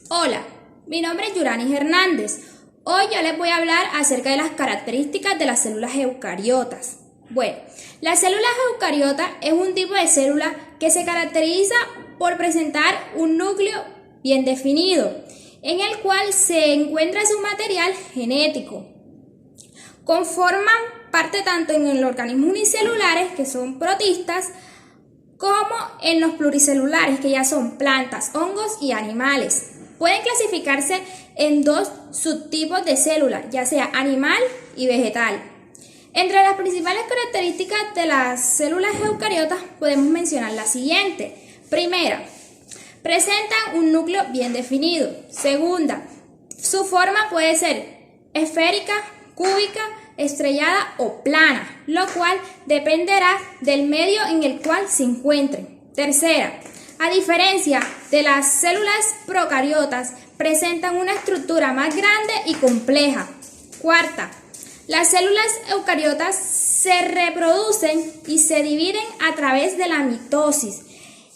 Hola, mi nombre es Yuranis Hernández. Hoy yo les voy a hablar acerca de las características de las células eucariotas. Bueno, las células eucariotas es un tipo de célula que se caracteriza por presentar un núcleo bien definido, en el cual se encuentra su material genético. Conforman parte tanto en los organismos unicelulares, que son protistas, como en los pluricelulares, que ya son plantas, hongos y animales. Pueden clasificarse en dos subtipos de células, ya sea animal y vegetal. Entre las principales características de las células eucariotas podemos mencionar la siguiente. Primera, presentan un núcleo bien definido. Segunda, su forma puede ser esférica, cúbica, estrellada o plana, lo cual dependerá del medio en el cual se encuentren. Tercera, a diferencia de las células procariotas, presentan una estructura más grande y compleja. Cuarta, las células eucariotas se reproducen y se dividen a través de la mitosis.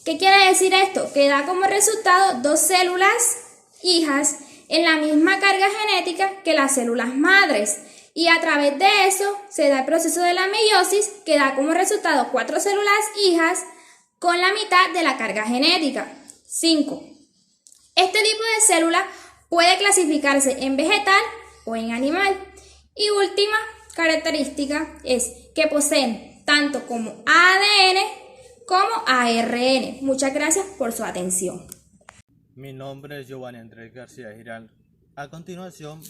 ¿Qué quiere decir esto? Que da como resultado dos células hijas en la misma carga genética que las células madres. Y a través de eso se da el proceso de la meiosis, que da como resultado 4 células hijas con la mitad de la carga genética. 5. Este tipo de célula puede clasificarse en vegetal o en animal. Y última característica es que poseen tanto como ADN como ARN. Muchas gracias por su atención. Mi nombre es Giovanni Andrés García Giraldo. A continuación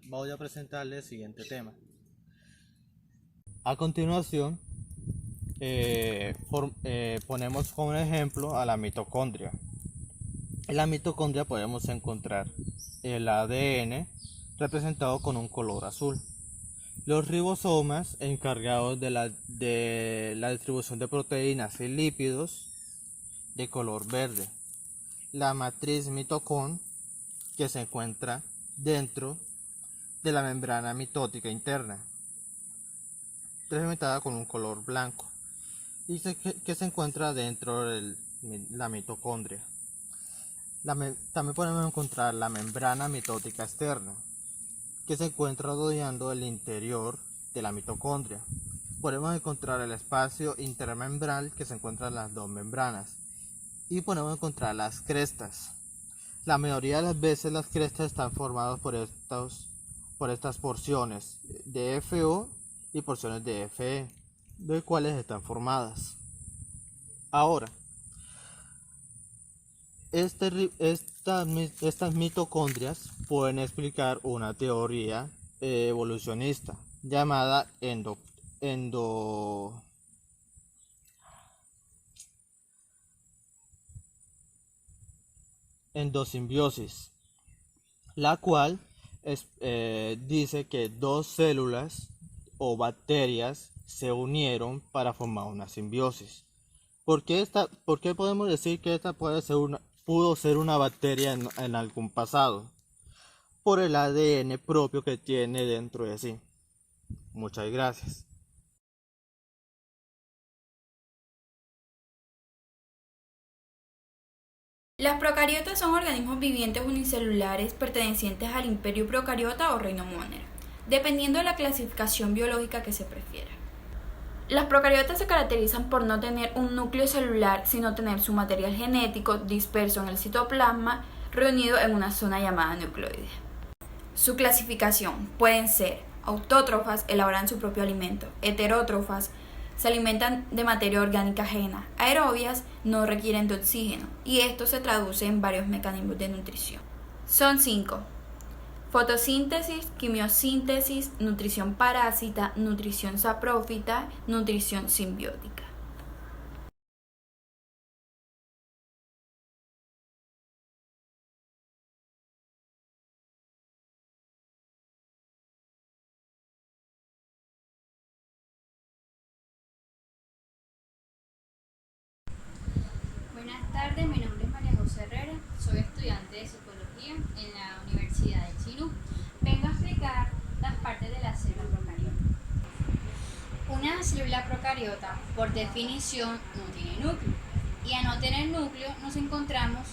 voy a presentarle el siguiente tema. A continuación ponemos como ejemplo a la mitocondria. En la mitocondria podemos encontrar el ADN representado con un color azul, los ribosomas encargados de la distribución de proteínas y lípidos de color verde, la matriz mitocondria que se encuentra dentro de la membrana mitótica interna, representada con un color blanco, y que se encuentra dentro de la mitocondria. También podemos encontrar la membrana mitótica externa, que se encuentra rodeando el interior de la mitocondria. Podemos encontrar el espacio intermembral, que se encuentra en las dos membranas, y podemos encontrar las crestas. La mayoría de las veces las crestas están formadas por estas porciones de FO y porciones de FE, de cuales están formadas. Ahora, estas mitocondrias pueden explicar una teoría evolucionista llamada endosimbiosis, la cual dice que dos células o bacterias se unieron para formar una simbiosis. ¿Por qué podemos decir que esta pudo ser una bacteria en algún pasado? Por el ADN propio que tiene dentro de sí. Muchas gracias. Las procariotas son organismos vivientes unicelulares pertenecientes al imperio procariota o reino Monera, dependiendo de la clasificación biológica que se prefiera. Las procariotas se caracterizan por no tener un núcleo celular, sino tener su material genético disperso en el citoplasma, reunido en una zona llamada nucleoide. Su clasificación pueden ser autótrofas, elaboran su propio alimento; heterótrofas, se alimentan de materia orgánica ajena; aerobias, no requieren de oxígeno, y esto se traduce en varios mecanismos de nutrición. Son 5: fotosíntesis, quimiosíntesis, nutrición parásita, nutrición saprófita, nutrición simbiótica. Buenas tardes, mi nombre es María José Herrera, soy estudiante de psicología en la Universidad de Chirú. Vengo a explicar las partes de la célula procariota. Una célula procariota, por definición, no tiene núcleo, y al no tener núcleo nos encontramos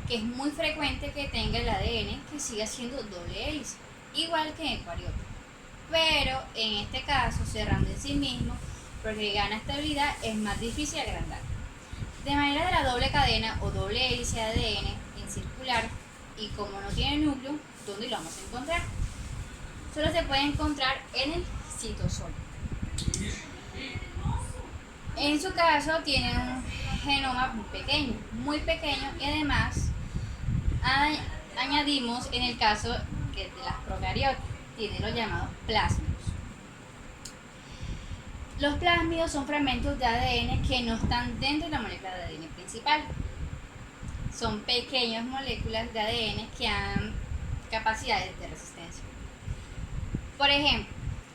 que es muy frecuente que tenga el ADN que siga siendo doble hélice, igual que en eucariota. Pero en este caso se rinde en sí mismo porque gana estabilidad, es más difícil agrandar. De manera de la doble cadena o doble hélice de ADN en circular, y como no tiene núcleo, ¿dónde lo vamos a encontrar? Solo se puede encontrar en el citosol. En su caso tiene un genoma muy pequeño y además añadimos en el caso que de las procariotas, tiene los llamados plásmidos. Los plásmidos son fragmentos de ADN que no están dentro de la molécula de ADN principal. Son pequeñas moléculas de ADN que han capacidades de resistencia. Por ejemplo,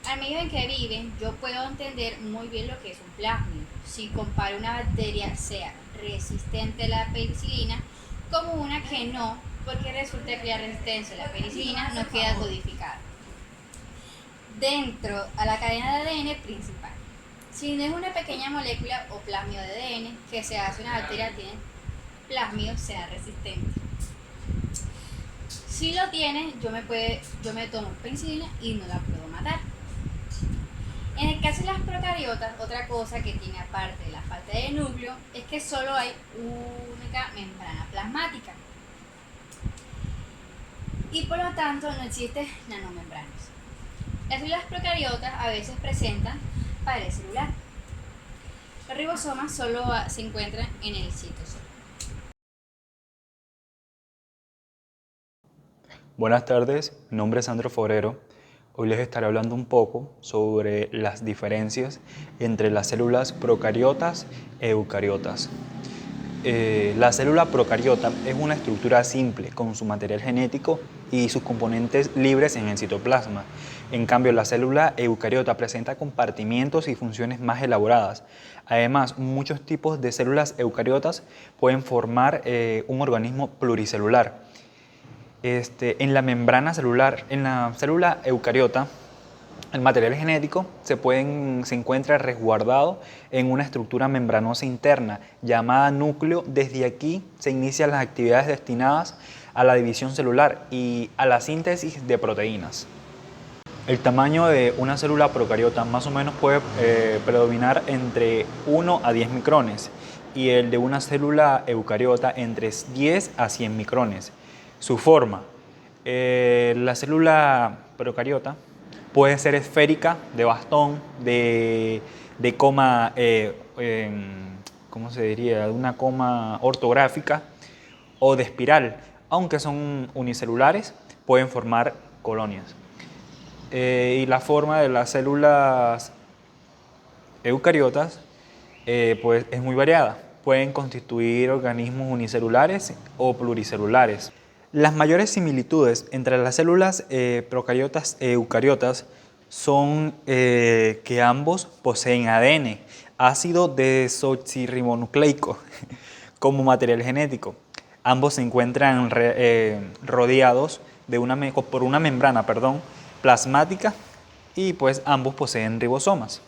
al medio en que viven, yo puedo entender muy bien lo que es un plásmido. Si comparo una bacteria sea resistente a la penicilina como una que no, porque resulta que la resistencia a la penicilina no queda codificada dentro a la cadena de ADN principal. Si no es una pequeña molécula o plásmido de ADN que se hace una bacteria tiene plásmido, sea resistente. Si lo tiene, yo me tomo penicilina y no la puedo matar. En el caso de las procariotas, otra cosa que tiene aparte de la falta de núcleo es que solo hay única membrana plasmática y por lo tanto no existen nanomembranas. Las células procariotas a veces presentan pared celular. Los ribosomas solo se encuentran en el citosol. Buenas tardes, mi nombre es Sandro Forero. Hoy les estaré hablando un poco sobre las diferencias entre las células procariotas e eucariotas. La célula procariota es una estructura simple con su material genético y sus componentes libres en el citoplasma. En cambio, la célula eucariota presenta compartimientos y funciones más elaboradas. Además, muchos tipos de células eucariotas pueden formar un organismo pluricelular. En la membrana celular, en la célula eucariota, el material genético se encuentra resguardado en una estructura membranosa interna llamada núcleo. Desde aquí se inician las actividades destinadas a la división celular y a la síntesis de proteínas. El tamaño de una célula procariota más o menos puede predominar entre 1 a 10 micrones y el de una célula eucariota entre 10 a 100 micrones. Su forma, la célula procariota puede ser esférica, de bastón, de coma, ¿cómo se diría? De una coma ortográfica o de espiral. Aunque son unicelulares, pueden formar colonias. Y la forma de las células eucariotas pues es muy variada. Pueden constituir organismos unicelulares o pluricelulares. Las mayores similitudes entre las células procariotas e eucariotas son que ambos poseen ADN, ácido desoxirribonucleico, como material genético. Ambos se encuentran rodeados por una membrana plasmática y pues ambos poseen ribosomas.